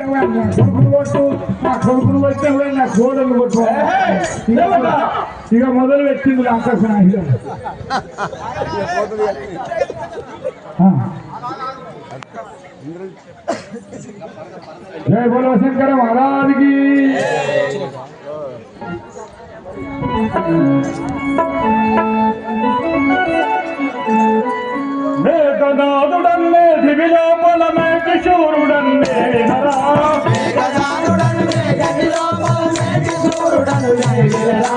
కొట్టు నా కొడుకును వచ్చావు నా కోడలు కొట్టు ఇక మొదలు పెట్టింది ఆకర్షణ జయ బోలో శంకర మహారాజుకి మేఘనాథుడన్నే దివిలోపలమే కిశోరుడన్నే వినరా మేఘనాథుడన్నే దివిలోపలమే కిశోరుడన్నే వినరా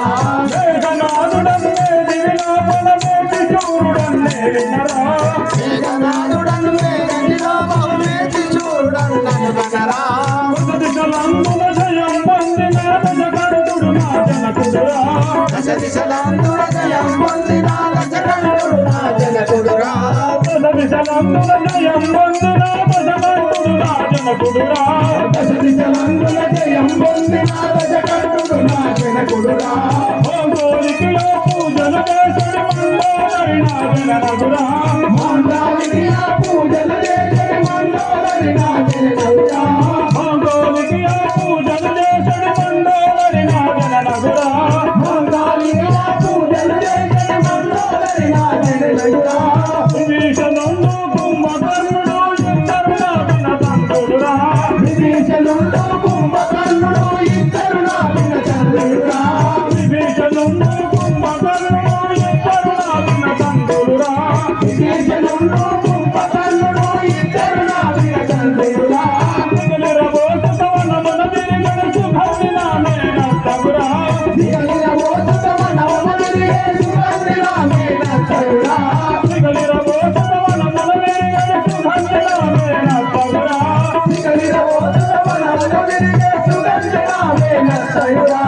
మేఘనాథుడన్నే దివిలోపలమే కిశోరుడన్నే వినరా మేఘనాథుడన్నే దివిలోపలమే కిశోరుడన్నే వినరా దిశలందున జయం పొందిన దశకంఠుడు నా జనకుడురా దశదిశలందున జయం పొందిన దశకంఠుడు నా జనకుడురా దశదిశలందున జయం పొందిన దశకంఠుడు నా జనకుడురా దశదిశలందున జయం పొందిన దశకంఠుడు నా జనకుడురా మంగోలికిలో పూజలు చేసడి మండోదరి నా జనకుడురా మంగోలికిలో పూజలు చేసడి మండోదరి నా జనకుడురా మంగోలికిలో పూజలు చేసడి మండోదరి నా జనకుడురా మంగోలికిలో పూజలు చేసడి మండోదరి నా జనకుడురా విభీషణుడు కుంభకర్ణుడు ఇద్దరు నా వినతంతుడురా విభీషణుడు కుంభకర్ణుడు ఇద్దరు నా వినతంతుడురా విభీషణుడు కుంభకర్ణుడు ఇద్దరు నా వినతంతుడురా విభీషణుడు కుంభకర్ణుడు ఇద్దరు నా వినతంతుడురా నిగలిరబోతుతవన మన తిరిగడు సుభద్రిన నేనంతగురా నిగలిరబోతుతవన మన తిరిగడు సుభద్రిన నేనంతగురా నిగలిరబోతుతవన మన తిరిగడు సుభద్రిన నేనంతగురా నిగలిరబోతుతవన మన తిరిగడు సుభద్రిన నేనంతగురా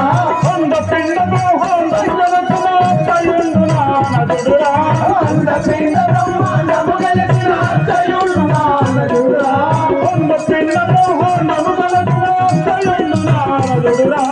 హంద పిండ బ్రహ్మాండ జగతున అత్తయుండునా నదుడురా హంద పిండ బ్రహ్మాండము గెలిచిన అత్తయుండునా నదుడురా హంద పిండ బ్రహ్మాండము గెలిచిన అత్తయుండునా నదుడురా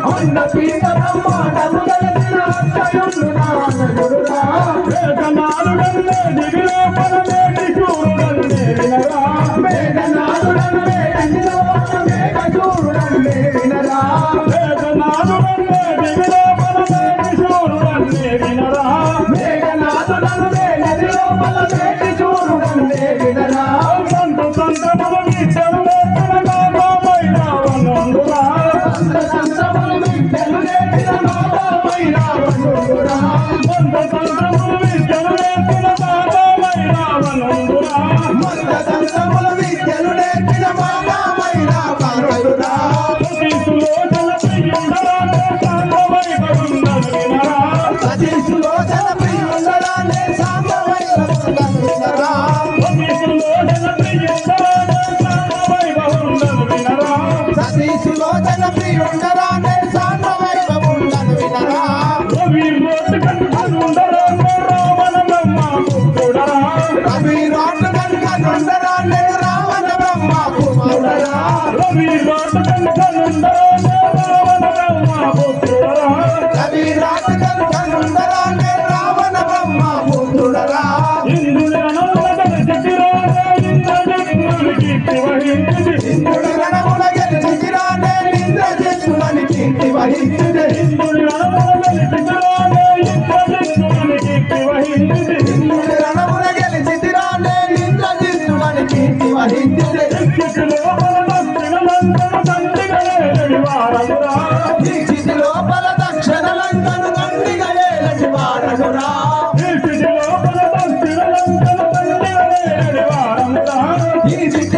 హంద పిండ బ్రహ్మాండము గెలిచిన అత్తయుండునా నదుడురా మేఘనాథుడన్నే దివిలోపలమే కిశోరుడన్నే వినరా మేఘనాథుడన్నే దివిలోపలమే కిశోరుడన్నే వినరా మేఘనాథుడన్నే దివిలోపలమే కిశోరుడన్నే వినరా మేఘనాథుడన్నే దివిలోపలమే కిశోరుడన్నే వినరా సంత సంతముల విద్యలు నేర్పిన నాథమైన వనందురా సంత సంతముల విద్యలు నేర్పిన నాథమైన వనందురా సంత సంతముల విద్యలు నేర్పిన నాథమైన వనందురా సంత సంతముల విద్యలు నేర్పిన నాథమైన వనందురా సతీసులోచన ప్రియుండరానే సాంబవైభవుండను వినరా సతీసులోచన ప్రియుండరానే సాంబవైభవుండను వినరా సతీసులోచన ప్రియుండరానే సాంబవైభవుండను వినరా సతీసులోచన ప్రియుండరానే సాంబవైభవుండను వినరా రవి రోడ్డు కనుకనుండరానే రావణ బ్రహ్మ పుత్రుడరా రవి రోడ్డు కనుకనుండరానే రావణ బ్రహ్మ పుత్రుడరా రవి రోడ్డు కనుకనుండరానే రావణ బ్రహ్మ పుత్రుడరా రవి రోడ్డు కనుకనుండరానే రావణ బ్రహ్మ పుత్రుడరా ఇంద్రుని రణమున గెలిచిరానే ఇంద్రజిత్తుని కీర్తి వహించిది ఇంద్రుని రణమున గెలిచిరానే ఇంద్రజిత్తుని కీర్తి వహించిది ఇంద్రుని రణమున గెలిచిరానే ఇంద్రజిత్తుని కీర్తి వహించిది ఇంద్రుని రణమున గెలిచిరానే ఇంద్రజిత్తుని కీర్తి వహించిది లోపల దక్షిణలంకను దండిగలేని వారమురా లోపల దక్షిణలంకను దండిగలేని వారమురా లోపల దక్షిణలంకను దండిగలేని వారమురా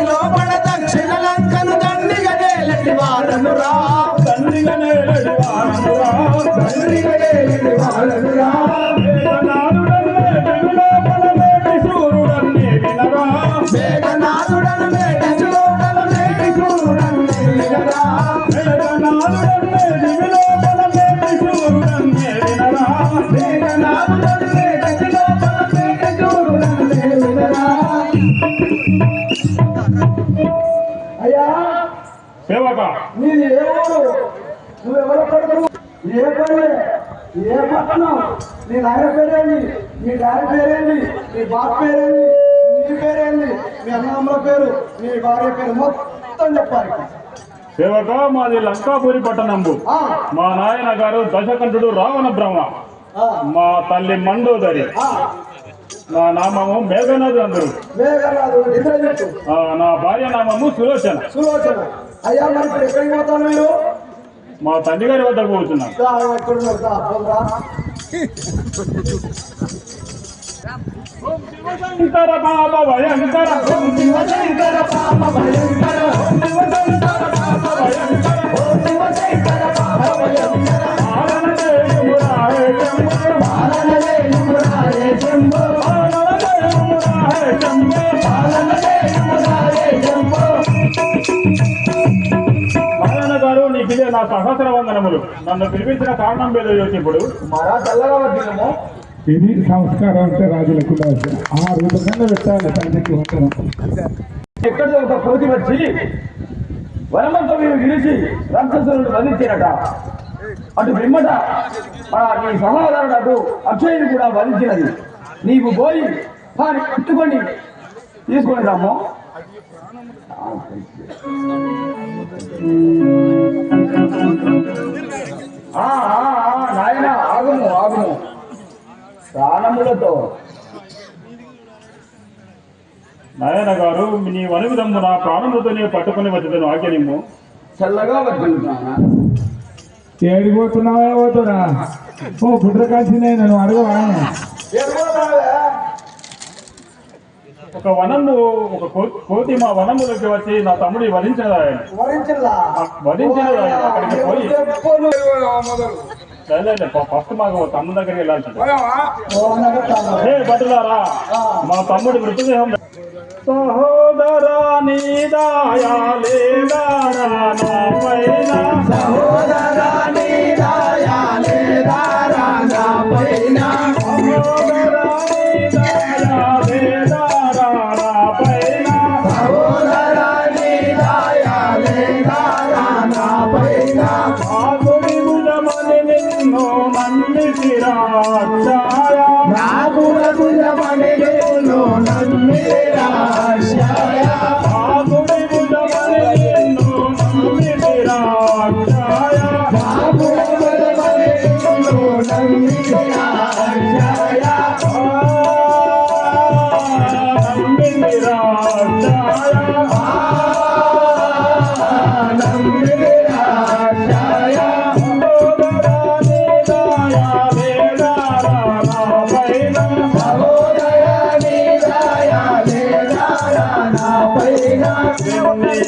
లోపల దక్షిణలంకను దండిగలేని వారమురా దండిగలేని వారమురా దండిగలేని వారమురా మేఘనాథుడన్నే దివిలోపలమే కిశోరుడన్నే వినరా మేఘనాథుడన్నే దివిలోపలమే కిశోరుడన్నే వినరా మేఘనాథుడన్నే దివిలోపలమే కిశోరుడన్నే వినరా మేఘనాథుడన్నే దివిలోపలమే కిశోరుడన్నే వినరా అయ్యా సేవక నీది ఏ ఊరు నువ్వెవరో కొడుకు ఏ పల్లె ఏ పట్టణం నీ నాయన పేరేంది నీ డాడీ పేరేంది నీ బాబు పేరేంది నీ పేరేంది మీ అన్నదమ్ముల పేరు నీ భార్య పేరు మొత్తం చెప్పాలి. సేవక మాది లంకాపురి పట్టణంబు. మా నాయన గారు దశకంఠుడు రావణ బ్రహ్మ, మా తల్లి మండోదరి, నా నామము మేఘనాథు అందరు, నా భార్య నామము సులోచన. అయ్యా మరి ఎక్కడికి పోతాను మీరు? మా తండ్రి గారి వద్దకు పోతున్నాను. శంకర పాప భయంకర, శంకర పాప భయంకర, శంకర పాప భయంకర, శంకర పాప భయంకర. పాలన చేయుమురాయే శంభో, పాలన చేయుమురాయే శంభో, పాలన చేయుమురాయే శంభో, పాలన చేయుమురాయే శంభో. నారాయణ గారు, నీకిదే నా సహస్ర వందనములు. నన్ను పిలిపించిన కారణం ఏదో యోచిప్పుడు. మరా తెల్లగా వచ్చినము. ఇది సంస్కారం అంటే రాజులకు ఆ రూపకంగా పెట్టాలి తండ్రికి వందనం. ఎక్కడ ఒక కోతి వచ్చి వనమంతా మీరు విరిచి రాక్షసులను వధించినట. అటు పిమ్మట నీ సహోదరుడు అటు అక్షయుని కూడా వధించినది. నీవు పోయి వారిని పట్టుకొని తీసుకొని రాము. నాయన ఆగుము ఆగుము ప్రాణములతో. నారాయణ గారు, నీ వనవిధము నా ప్రాణములతోనే పట్టుకుని వచ్చేదను ఆజ్ఞనిమ్ము. చల్లగా వచ్చున్నానా? ఏడిపోతున్నావా పోతురా? ఓ గుడ్ర కాల్సిందే నన్ను అడగవా? ఒక వనము, ఒక కోతి మా వనములోకి వచ్చి నా తమ్ముడి వధించినదా అక్కడికి పోయి ఫస్ట్ మాకు తమ్ముడి దగ్గరికి వెళ్ళాల్సింది. బటులారా, మా తమ్ముడి మృతదేహం. సహోదరా నీ దయా లేదా నా పైన, సహోదరా నీ దయా లేదా నా పైన, సహోదరా నీ దయా లేదా నా పైన, సహోదరా నీ దయా లేదా నా పైన. ఆగుడి భుజమని నిన్ను నమ్మితిరా అక్షయ, నాగుడ భుజమని నిన్ను నమ్మితిరా అక్షయ, ఆగుడి భుజమని నిన్ను నమ్మితిరా అక్షయ, నాగుడ భుజమని నిన్ను నమ్మితిరా అక్షయ, నమ్మితిరా అక్షయ, నమ్మితిరా అక్షయ.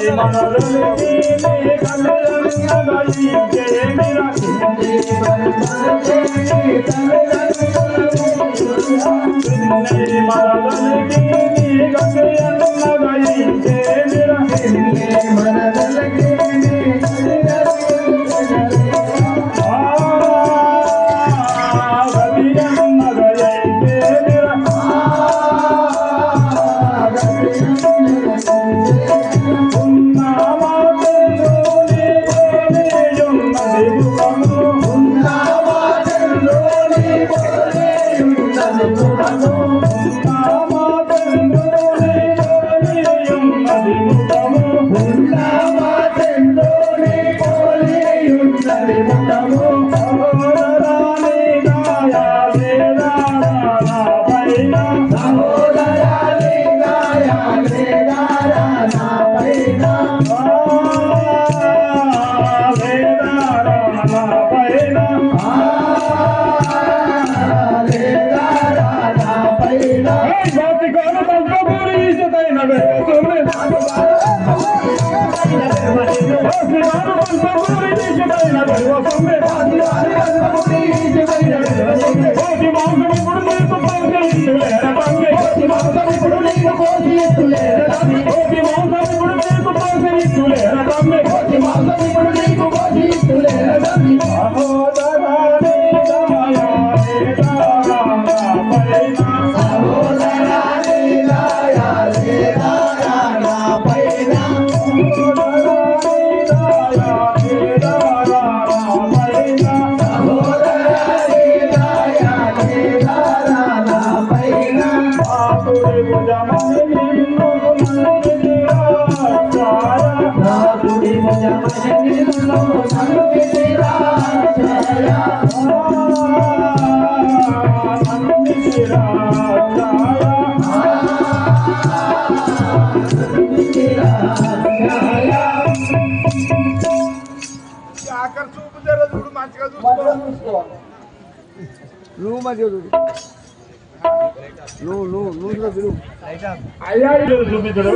అయ్యా చూపించడు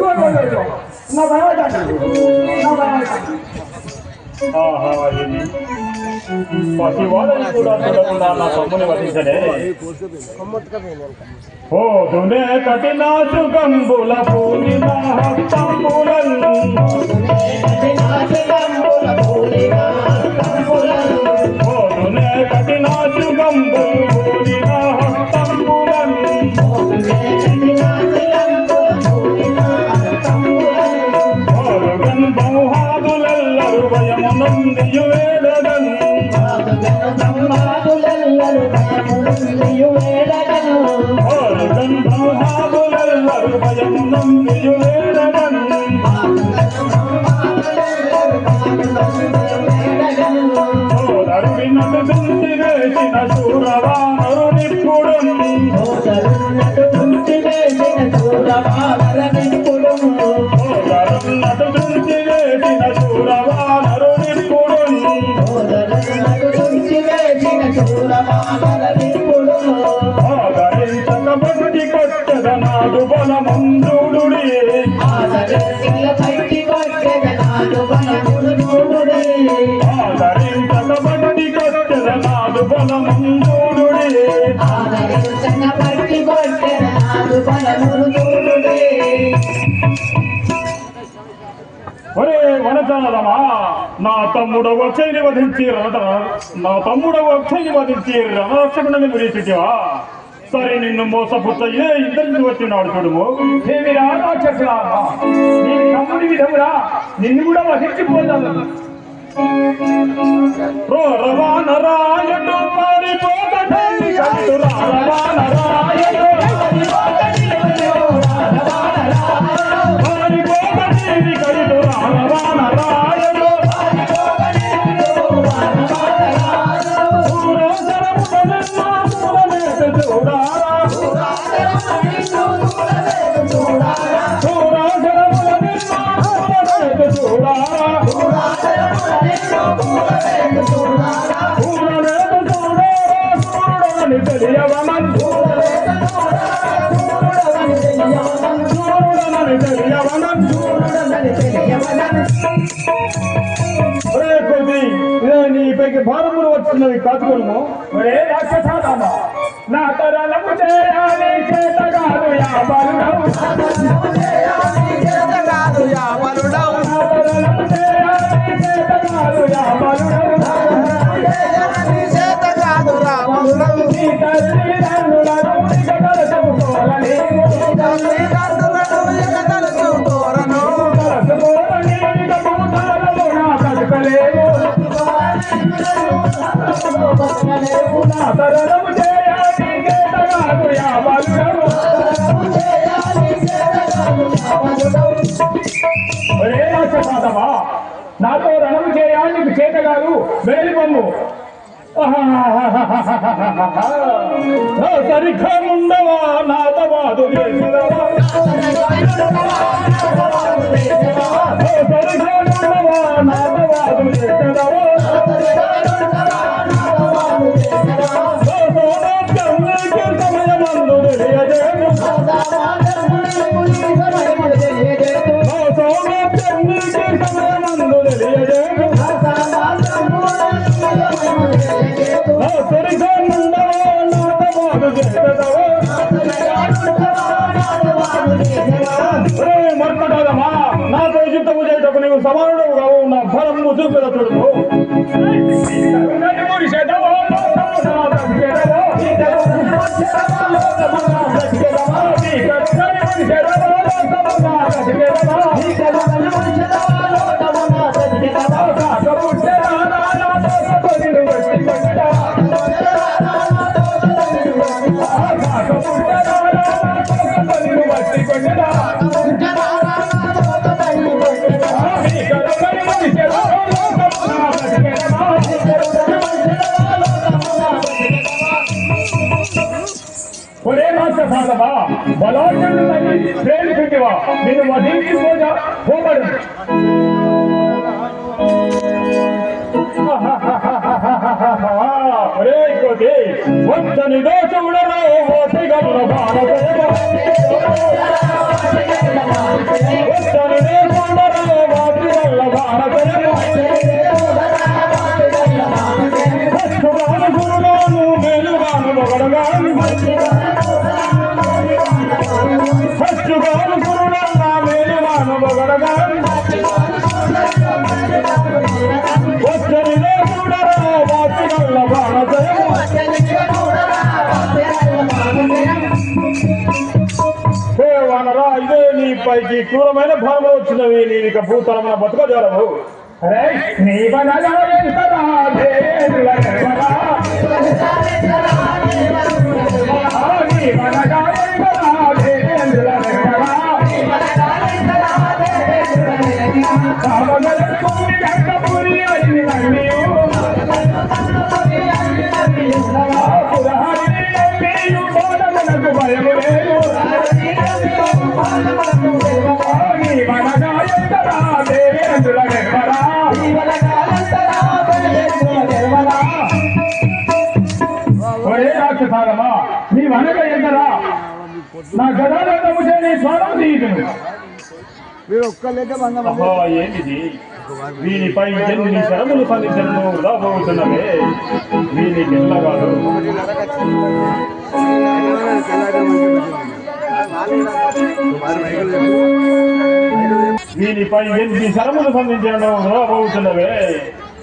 పసివాళ్ళని కూడా చూడకుండా నా తమ్ముని వధించడే పోదునే కఠిన సుగంబుల పూర్ణిమ హస్తంబులను పోదునే కఠిన సుగంబులు పూర్ణిమ హస్తంబులను పోరుగన్ బహుహాదులెల్లరు భయమునందియు వేడగన్ పోరుగన్ బహుహాదులెల్లరు భయమునందియు వేడగన్ సోదరుడి నటు దుంచి వేసిన శూరవానరునిప్పుడున్ నటు దుంచి వేసిన శూరవానరునిప్పుడున్ ఆదరించకబడి కొట్టెదనాడు బలమందుడుడి ఆదరించకబడి కొట్టెదనాడు బలమందుడుడి ఒరే వనచనదమా నా తమ్ముడవ అక్షయ్ని వధించి రణరక్షకుడిని విడిచిటివా సరే నిన్ను మోసపుచ్చయ్యే ఇద్దరికి వచ్చినాడు చూడుము నీ తమ్ముడి విధమురా నిన్ను కూడా వహించిపోతాను రవానరాయడు పారిపోతడి రవానరాయడు పారిపోతడి కడిదు రవానరాయడు నీపైకి భారములు వచ్చినవి కాచుకోను ఒరే రాక్షసాదామ నా తరలము చేయాలి చేతగాదు యాబలుడవు తరలము చేయాలి చేతగాదు యాబలుడవు నీ తల్లిదండ్రులను ఇక తలచుకోరలేవు తలచుకోరని ఇక భూతాలలో నా బతకలేవు నా తరలము చేయాలి చేతగాదు యాబలుడవు ఒరే రాక్షసాదమా నాతో రణము చేయాలి నీకు చేతగాదు వెళ్ళిపొమ్ము సరిగ్గా ఉండవా నాతవాదు చేసినవా సరిగ్గా ఉండవా నాతవాదు చేసినవా సమయమందు తెలియజేను సమయమందు తెలియజేను సరిగ్గా ఉండవా నాతవాదు చేసినవా మర్కటమా నాతో యుద్ధము చేయటకు నీవు సమానుడు కావు నా ఫలము చూపెద చూడు Thank you. బలాఢ్యుడిని ప్రేమించుటివా నేను వధించిపోగా పోబడు ఒరే కోటి వచ్చని దోషుడరో ఓటిగల భారతదేవ వచ్చని దోషుడరో ఓటిగల భారతదేవ హస్తుగాను గురుగాను మేలుగాను మొగడగాను హస్తుగాను గురుగాను మేలుగాను మొగడగాను వచ్చని దోషుడరో ఓటిగల భారతదేవ వానరా ఇదే నీ పైకి క్రూరమైన భావన వచ్చినవి నీవు ఇక భూతలమున బతుకజాలవు నీ రాక్షసాగమా నీ వనక ఎందరా నా గదాలము నీ స్వరం తీయుదును ఏంటిది వీనిపై ఎన్ని శరములు సంధించను రాబోతున్నవే వీనికి ఎల్లగాదు వీనిపై ఎన్ని శరములు సంధించను రాబోతున్నవే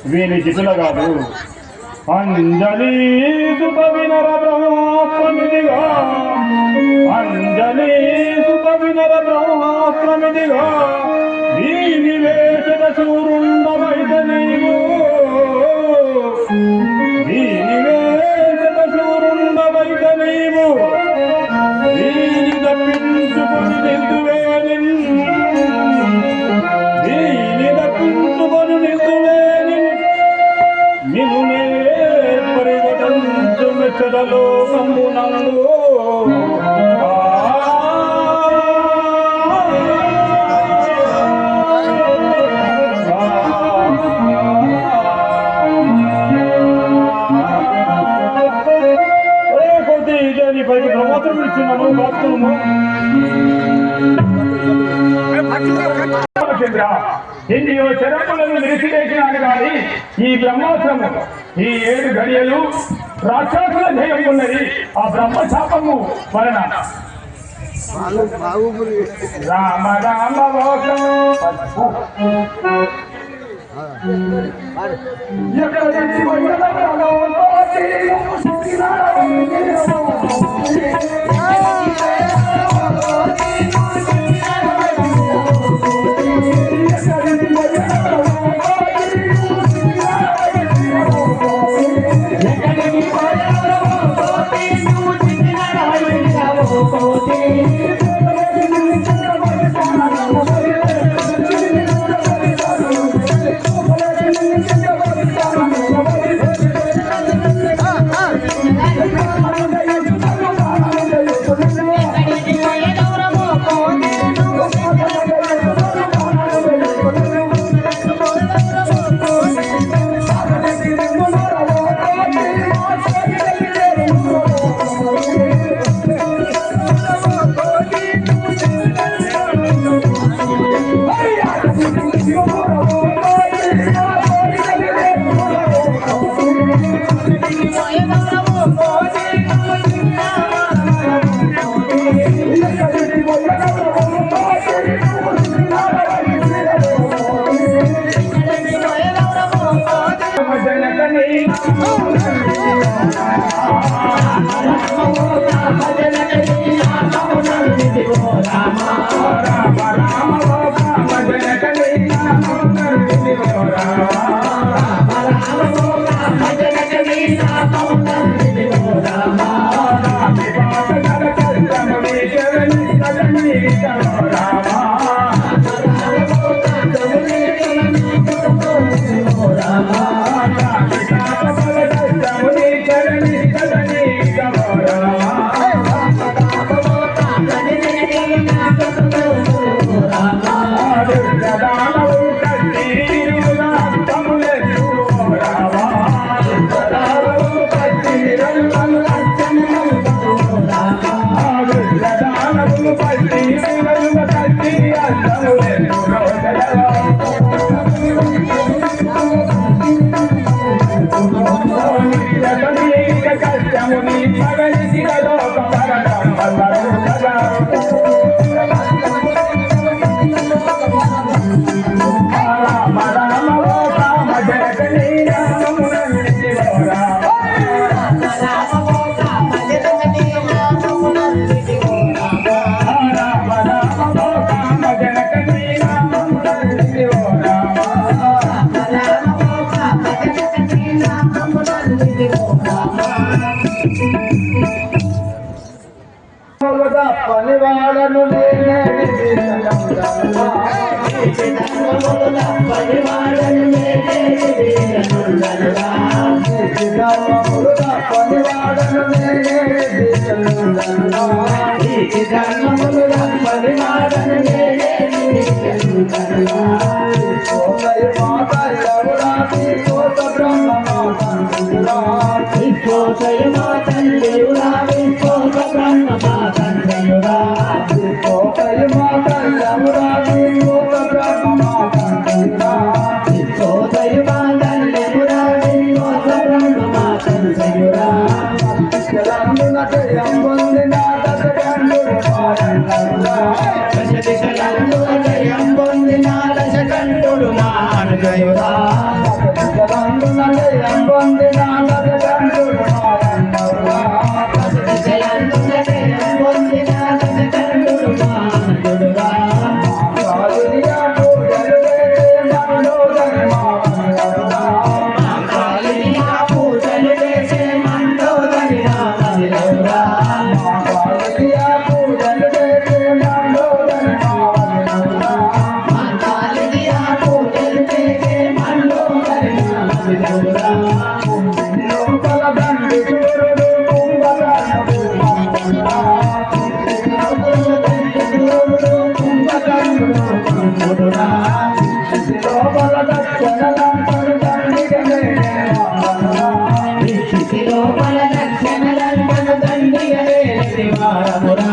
వీనికి ఇటులగాదు అంజలి సుత వినర బ్రహ్మాస్త్రమిదిగా అంజలి సుత వినర బ్రహ్మాస్త్రమిదిగా దీని వేషద సూరుండమైత నీవు దీని వేషద సూరుండమైత నీవు దీని తప్పించుకొని నిందువేని దీని తప్పించుకొని నిందువేని నిన్ను మెచ్చదలో నమ్మునందు పైకి ప్రమాదం ఇచ్చున్నాను బాత్రూము ఎన్నియో శరములను నిలిచివేసినాడు కానీ ఈ బ్రహ్మాస్త్రము ఈ 7 గడియలు రాక్షసుల జయం ఉన్నది ఆ బ్రహ్మశాపము వలన రామ రామ Rama జనకని నామమునంది రామ రామ రామ జనకని నామమునంది రామ రామ రామ రామ జనకని నామమునంది రామ రామ రామ జనకని నామమునంది రామ పనివాడను నేనే పనివాడను నేనే పనివాడను నేనే పనివాడను నేనే మాత ఎవరాది కోత బ్రహ్మ కోతయ మాత ఎవరాది కోత బ్రహ్మ మాతండ్రయురా కోతయ మాత ఎవరాది కోత బ్రహ్మ మాతండ్రయురా కోతయ మాత ఎవరాది కోత బ్రహ్మ మాతండ్రయురా జలందున జయం పొందిన దశకంఠుడు మారంగరురా జలందున జయం పొందిన దశకంఠుడు మారంగరురా జలందున జయం పొందిన దశకంఠుడు మారంగరురా జలందున జయం పొందిన దశకంఠుడు మారంగరురా కాళియా పూజలు చేసే మండోదరి మారంగరురా కాళియా పూజలు చేసే మండోదరి మారంగరురా కాళియా పూజలు చేసే మండోదరి మారంగరురా కాళియా పూజలు చేసే మండోదరి మారంగరురా లోపల దండి సూర్యుడు కుంభకర్ణుడు కుంభకర్ణుడురా లోపల దక్షిణలంకడు దండిగనే లోపల దక్షిణలంకడు దండిగనే వారమురా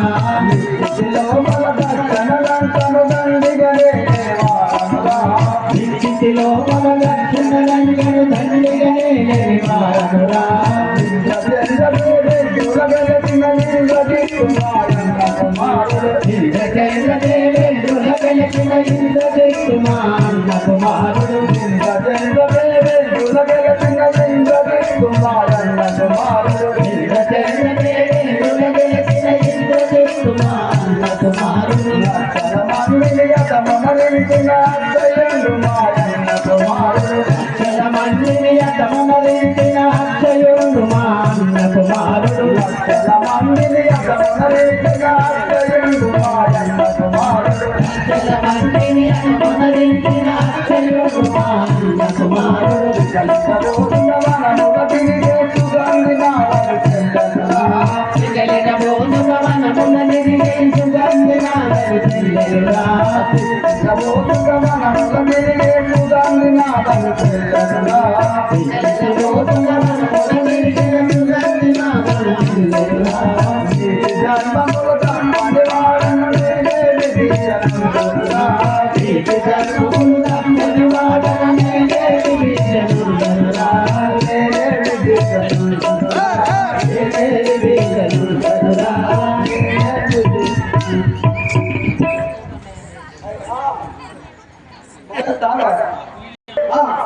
లోపల దక్షిణలంకడు దండిగనే వారమురా లోపల దక్షిణలంకడు దండిగనే వారమురా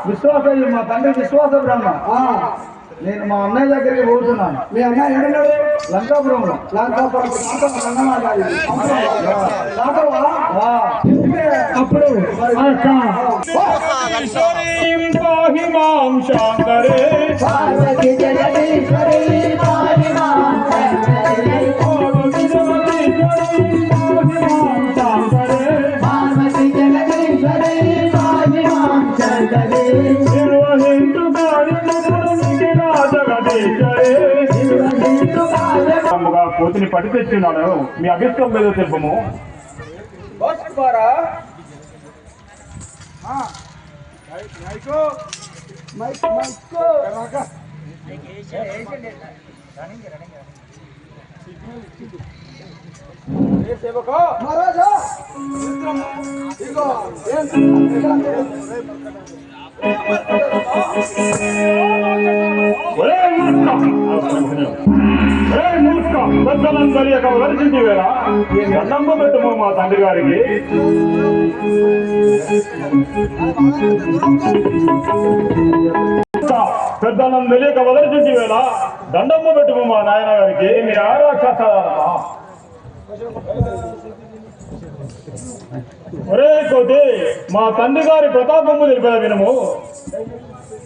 విశ్వాసం మా తండ్రి విశ్వాస బ్రహ్మ నేను మా అన్నయ్య దగ్గరికి పోతున్నాను. మీ అన్నయ్య ఎక్కడున్నాడు? లంకాపురంలో. లంకాపురం అప్పుడు కోతిని పట్టి తెచ్చున్నాడు. మీ అభిష్టం మీద తెలుపము. మహారాజా మూర్ఖ చుక్కలను తెలియక వదలిచింది వేళ దండంబు పెట్టుము మా తండ్రి గారికి. పెద్దలను తెలియక వదలిచింది వేళ దండంబు పెట్టుము మా నాయన గారికి. మీ ఆరాక్షసాలమ్మా ఒరే కోతి మా తండ్రి గారి ప్రతాపము తెలిపేద వినము.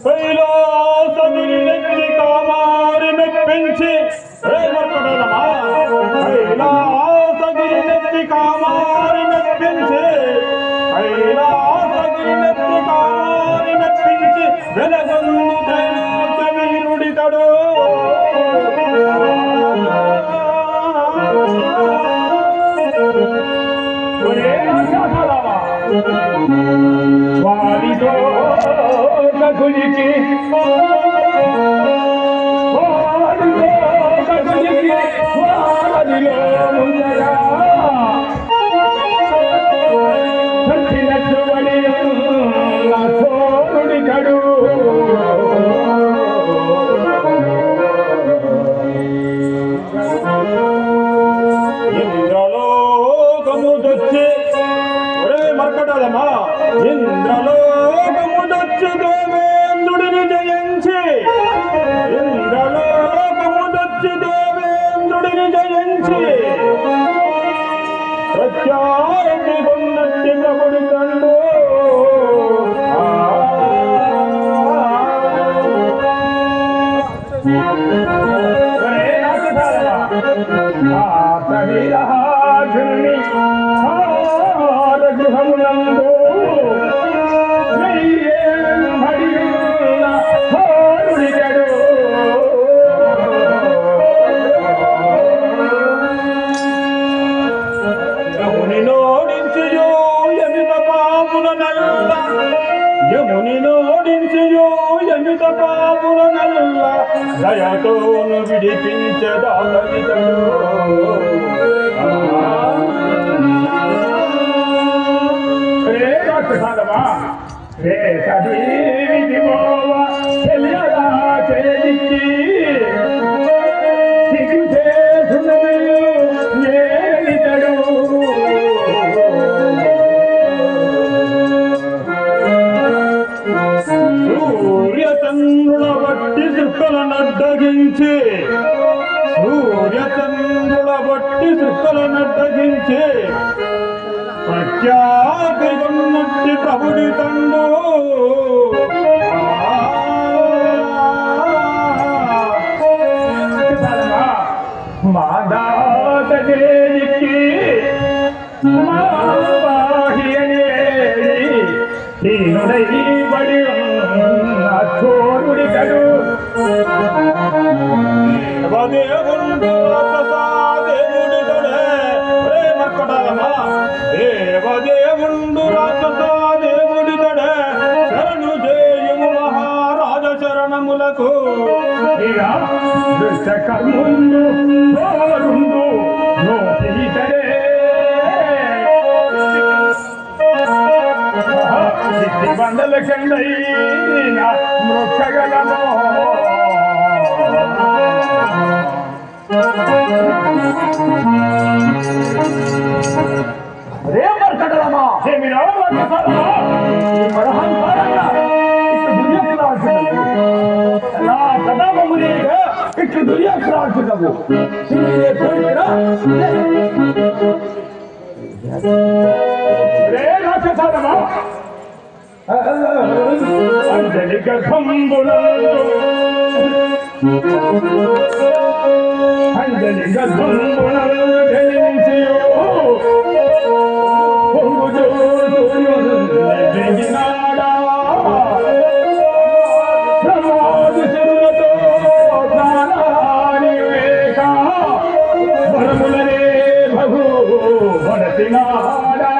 కైలాసగిరి నెత్తి కామారి మెప్పించి కైలాసగిరి నెత్తి కామారి మెప్పించి కైలాసగిరి నెత్తి కామారి మెప్పించి వెలగొందు దైనాథ వీరుడితడు. వారితో కగులికి వారిలో ముందరా వచ్చినట్టు నా సోనుడి కడు. ఇంద్రలోకము దొచ్చి ఒరే మర్కటదమ్మా ఇంద్రలోకము దొచ్చి దేవేంద్రుడిని జయించి ఇంద్రలోకము దొచ్చి దేవేంద్రుడిని జయించి ప్రత్యారతి కొన్నట్టి ప్రభుడి తండు. గృహమునందు యముని నోడించియో ఎమిత పాపుల నల్ల యముని నోడించియో ఎమిత పాపుల నల్ల దయతోను విడిపించదాతడు. సూర్యచంద్రుల బట్టి సుక్కలనడ్డగించి సూర్యచంద్రుల బట్టి సుక్కలనడ్డగించి ప్రఖ్యాతి కొన్నట్టి ప్రభుడి తండు. మాదాత దేవికి దీనుడై బడి చోరుడి కడు. దేవదేవుడు రాక్షసాదేవుడితడే మర్కటదమా దేవదేవుడు రాక్షసాదేవుడితడే శరణు జయము మహారాజ శరణములకు. కర్ముందు చోరుందు నోటితడే బండల కిందైన మృక్షగలను. రే మర్కటదమా నా ప్రతాపముని ఇట్లు దుర్యాక్షరాల్సినవు రే రాక్షసాదమా అంజలి గర్భంబులందు అంజలి గర్భంబులందు జయించియో వెగినాడా ప్రమాదిశులతో ప్రాణాని వేక వరములనే భగు వడతినాడా.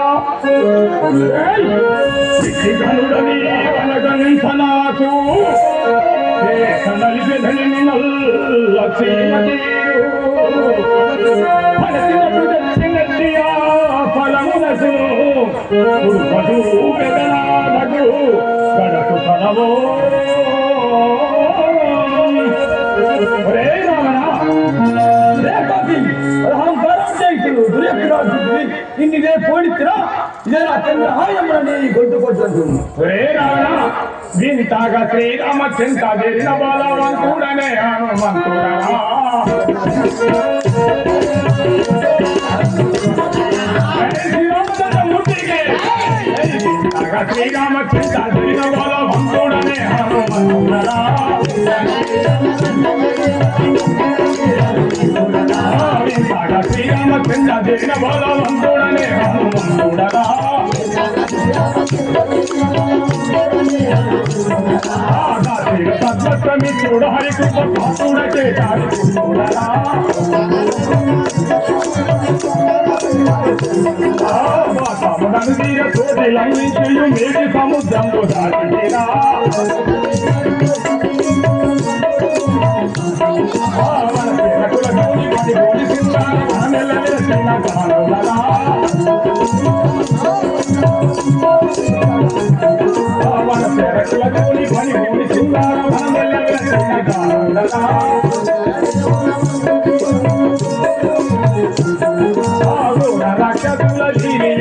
గనుడని వనగంసనాకు నలిపెదని లక్ష్మీమతీరు పలసినట్టు దక్షిణి ఆ ఫలమునసు ఉడుపదు వెదనాడగు కడకు కనవో. రే రావణ రే కవి ఇన్నిదే పోడితిరా ఇదే నా చంద్రహాయములని గొంతుకొచ్చు ఒరే రావణ వింతగా శ్రీరామచంద్ర జరిగిన బలవంతుడనే హనుమంతుడరా శ్రీరామచంద్ర జరిగిన బలవంతుడనే హనుమంతుడరా శ్రీరామచంద్ర జరిగిన బలవంతుడనే హనుమంతుడరా సద్వత్వమిత్రుడు హరికృప పాత్రుడ చేశాడు సముద్రం తీర తోటిలందించు మేటి సముద్రంలో దాటిరా రాక్షసుల జీవి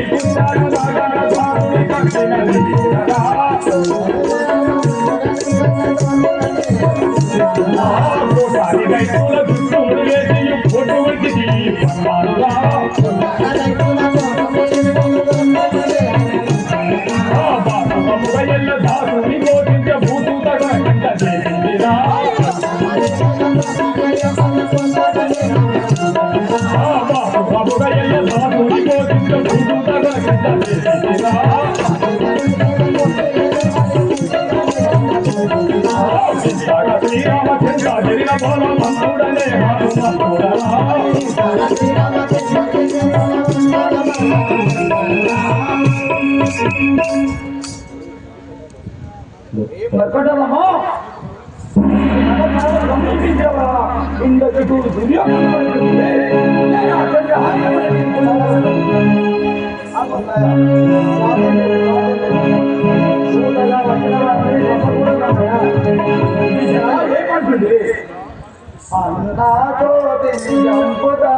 రైతుల చుట్టూ వేసి పొట్టు వంటి దాసుని పోషించే భూతూతగా చేసిందిరా దాసుని పోషించే భూతూతగా చేసిందిరా శ్రీరామచంద్ర జరిగిన బలవంతుడనే హనుమంతుడరా మర్కటలమా గమనించావా ఇందకు చూడు ఏమంటుంది అన్నాతో అన్నాతో